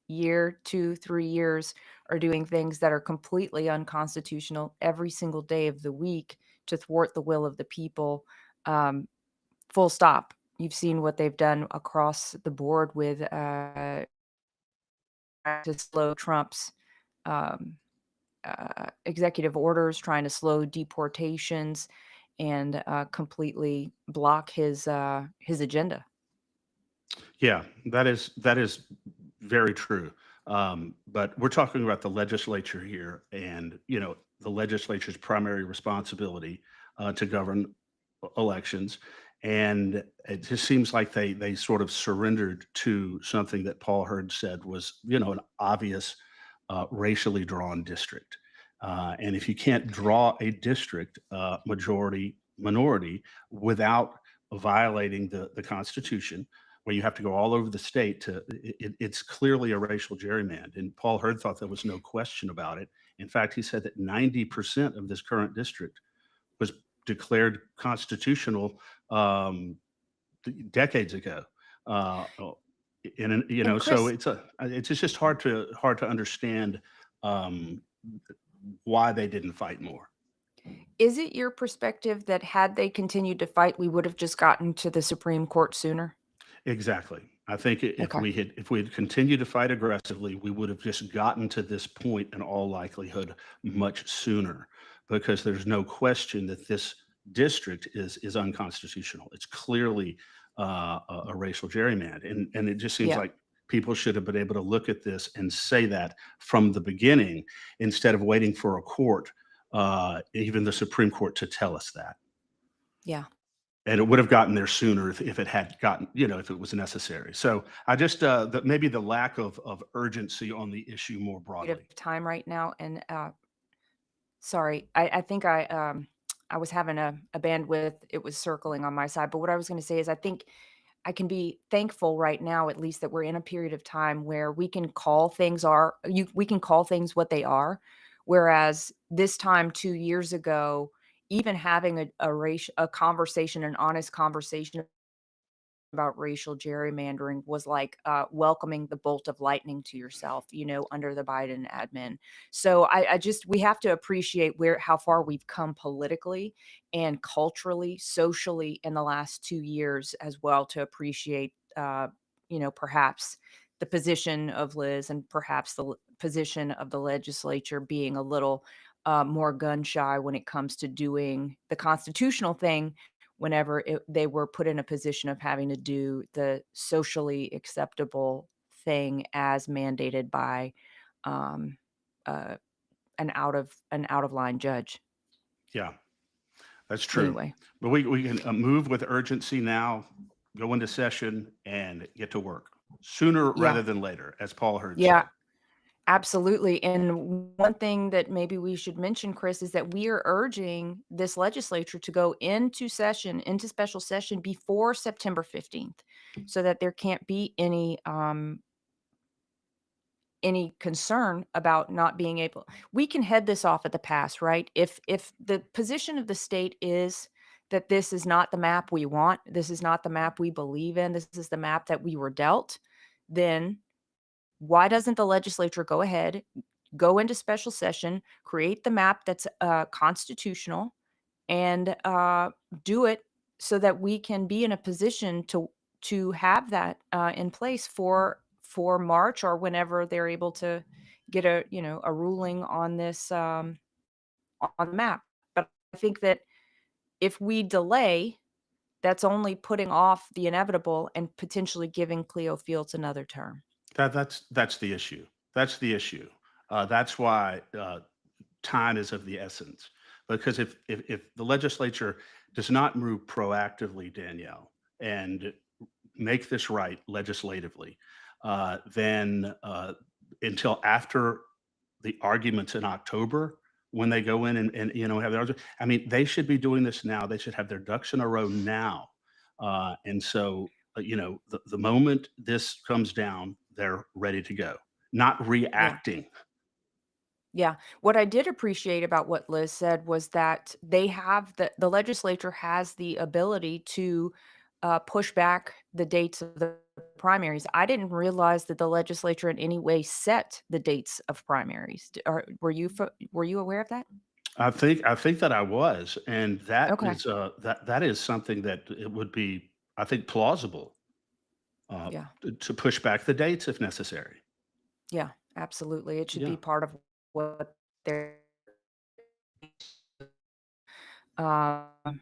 year, 2, 3 years are doing things that are completely unconstitutional every single day of the week to thwart the will of the people, um, full stop. You've seen what they've done across the board with, to slow Trump's, um, executive orders, trying to slow deportations and, completely block his agenda. Yeah, that is very true. But we're talking about the legislature here, and the legislature's primary responsibility to govern elections, and it just seems like they sort of surrendered to something that Paul Hurd said was an obvious racially drawn district. And if you can't draw a district majority minority without violating the Constitution, where you have to go all over the state it's clearly a racial gerrymander. And Paul Hurd thought there was no question about it. In fact, he said that 90% of this current district was declared constitutional decades ago. Oh, and And so Chris, it's just hard to understand um, why they didn't fight more. is it your perspective that had they continued to fight, we would have just gotten to the Supreme Court sooner? Exactly. I think Okay. if we had continued to fight aggressively, we would have just gotten to this point in all likelihood much sooner, because there's no question that this district is unconstitutional. It's clearly a racial gerrymander, and it just seems Yeah. like people should have been able to look at this and say that from the beginning instead of waiting for a court, even the Supreme Court, to tell us that. Yeah. And it would have gotten there sooner if it had gotten, if it was necessary. So I just, maybe the lack of urgency on the issue more Bit of broadly. time right now, and, sorry, I think I was having a bandwidth, it was circling on my side, but what I was gonna say is I think I can be thankful right now, at least, that we're in a period of time where we can call things what they are. Whereas this time 2 years ago, even having a conversation, an honest conversation about racial gerrymandering was like welcoming the bolt of lightning to yourself, under the Biden admin. So I just we have to appreciate how far we've come politically and culturally, socially in the last 2 years as well to appreciate, perhaps the position of Liz and perhaps the position of the legislature being a little more gun shy when it comes to doing the constitutional thing whenever they were put in a position of having to do the socially acceptable thing as mandated by um, uh, an out of line judge. Yeah, that's true. Anyway, But we can move with urgency now, go into session, and get to work sooner yeah, rather than later, as Paul Hurd yeah, said. absolutely. And one thing that maybe we should mention, Chris, is that we are urging this legislature to go into special session before September 15th, so that there can't be any concern about not being able we can head this off at the pass, right? If the position of the state is that this is not the map we want, this is not the map we believe in, this is the map that we were dealt, then why doesn't the legislature go ahead, go into special session, create the map that's constitutional, and do it so that we can be in a position to have that in place for March or whenever they're able to get a ruling on this on the map. But I think that if we delay, that's only putting off the inevitable and potentially giving Cleo Fields another term. That's the issue. That's the issue. That's why time is of the essence. Because if the legislature does not move proactively, Danielle, and make this right legislatively, then until after the arguments in October, when they go in and have their argument, I mean, they should be doing this now. They should have their ducks in a row now. And so, the moment this comes down, they're ready to go, not Yeah. reacting. Yeah. What I did appreciate about what Liz said was that the legislature has the ability to push back the dates of the primaries. I didn't realize that the legislature in any way set the dates of primaries. Were you aware of that? I think that I was, and Okay. that is something that it would be, I think, plausible uh, Yeah. to push back the dates if necessary. Yeah. Absolutely. It should Yeah, be part of what they're. Um,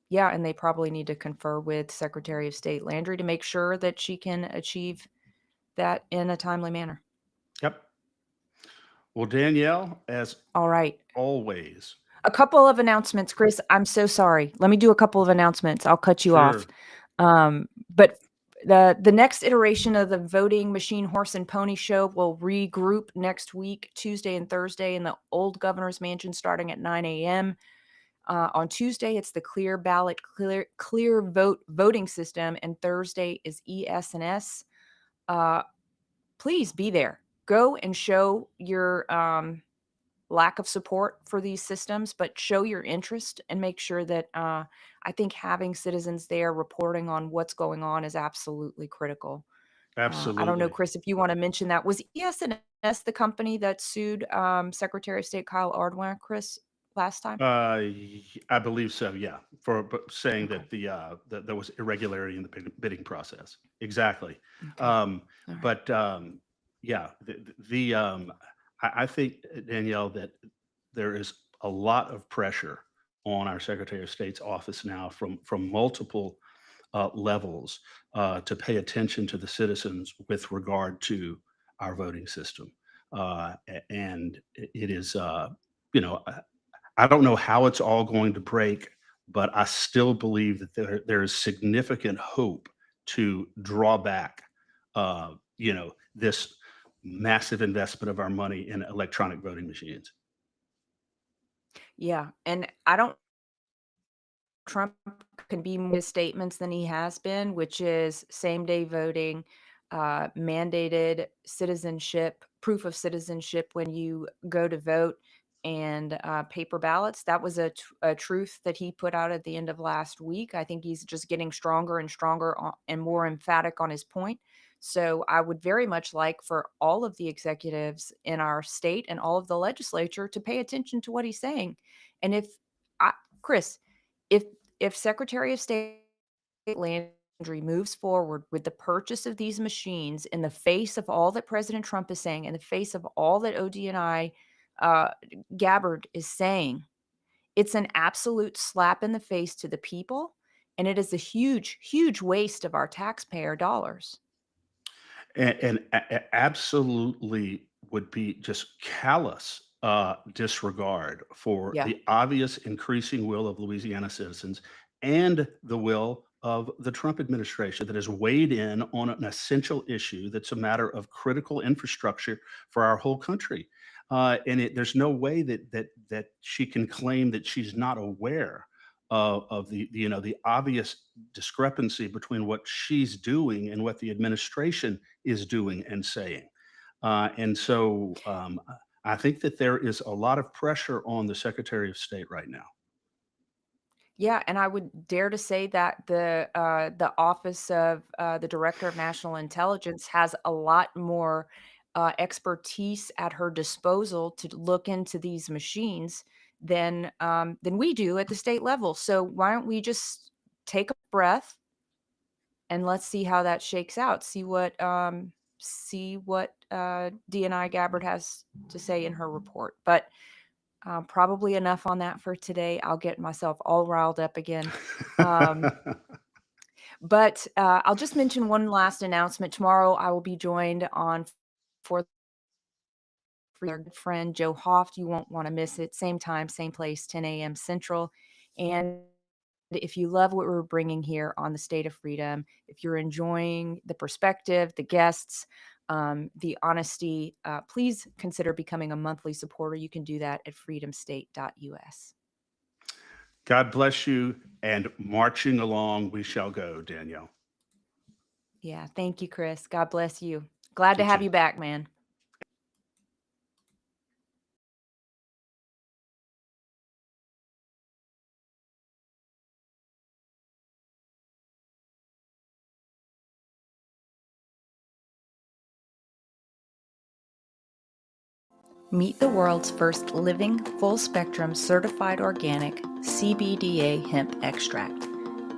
yeah, and they probably need to confer with Secretary of State Landry to make sure that she can achieve that in a timely manner. yep. Well, Danielle, as All right. always, A couple of announcements, Chris. I'm so sorry. Let me do a couple of announcements. I'll cut you off. sure. But the next iteration of the Voting Machine Horse and Pony Show will regroup next week, Tuesday and Thursday, in the old Governor's Mansion, starting at 9 a.m. On Tuesday, it's the clear ballot, clear vote voting system, and Thursday is ES&S. Uh, please be there. Go and show your lack of support for these systems, but show your interest and make sure that I think having citizens there reporting on what's going on is absolutely critical. I don't know, Absolutely. Chris, if you want to mention that. Was ES&S the company that sued Secretary of State Kyle Ardwine, Chris, last time? I believe so. Yeah, for saying Okay. that that there was irregularity in the bidding process. Exactly. Okay. Um, All right. but yeah, I think, Danielle, that there is a lot of pressure on our Secretary of State's office now from multiple levels to pay attention to the citizens with regard to our voting system. And it is, you know, I don't know how it's all going to break, but I still believe that there is significant hope to draw back, this massive investment of our money in electronic voting machines. Yeah. And I don't Trump can be more his statements than he has been, which is same-day voting, mandated citizenship, proof of citizenship when you go to vote, and paper ballots. That was a truth that he put out at the end of last week. I think he's just getting stronger and stronger and more emphatic on his point. So I would very much like for all of the executives in our state and all of the legislature to pay attention to what he's saying. And Chris, if Secretary of State Landry moves forward with the purchase of these machines in the face of all that President Trump is saying, in the face of all that ODNI Gabbard is saying, it's an absolute slap in the face to the people, and it is a huge, huge waste of our taxpayer dollars. And absolutely would be just callous disregard for Yeah. the obvious increasing will of Louisiana citizens and the will of the Trump administration that has weighed in on an essential issue that's a matter of critical infrastructure for our whole country. There's no way that she can claim that she's not aware of the obvious discrepancy between what she's doing and what the administration is doing and saying. I think that there is a lot of pressure on the Secretary of State right now. Yeah, and I would dare to say that the office of the Director of National Intelligence has a lot more expertise at her disposal to look into these machines than we do at the state level. So why don't we just take a breath and let's see how that shakes out. See what DNI Gabbard has to say in her report. But probably enough on that for today. I'll get myself all riled up again. But I'll just mention one last announcement. Tomorrow I will be joined on for our good friend Joe Hoft. You won't want to miss it. Same time, same place, 10 a.m. Central. And if you love what we're bringing here on the State of Freedom, if you're enjoying the perspective, the guests, the honesty, please consider becoming a monthly supporter. You can do that at freedomstate.us. God bless you, and marching along we shall go, Danielle. Yeah, thank you, Chris. God bless you. Glad to You have too. you back, man. Meet the world's first living, full-spectrum, certified organic CBDA hemp extract.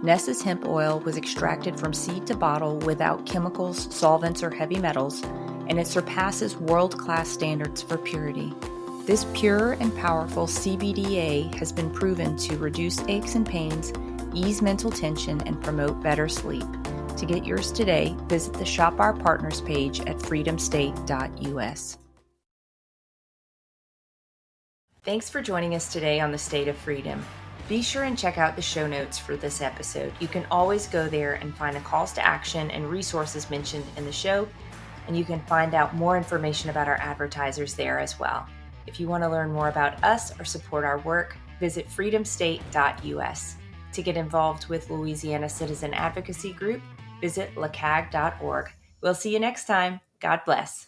Ness's hemp oil was extracted from seed to bottle without chemicals, solvents, or heavy metals, and it surpasses world-class standards for purity. This pure and powerful CBDA has been proven to reduce aches and pains, ease mental tension, and promote better sleep. To get yours today, visit the Shop Our Partners page at freedomstate.us. Thanks for joining us today on the State of Freedom. Be sure and check out the show notes for this episode. You can always go there and find the calls to action and resources mentioned in the show, and you can find out more information about our advertisers there as well. If you want to learn more about us or support our work, visit freedomstate.us. To get involved with Louisiana Citizen Advocacy Group, visit lacag.org. We'll see you next time. God bless.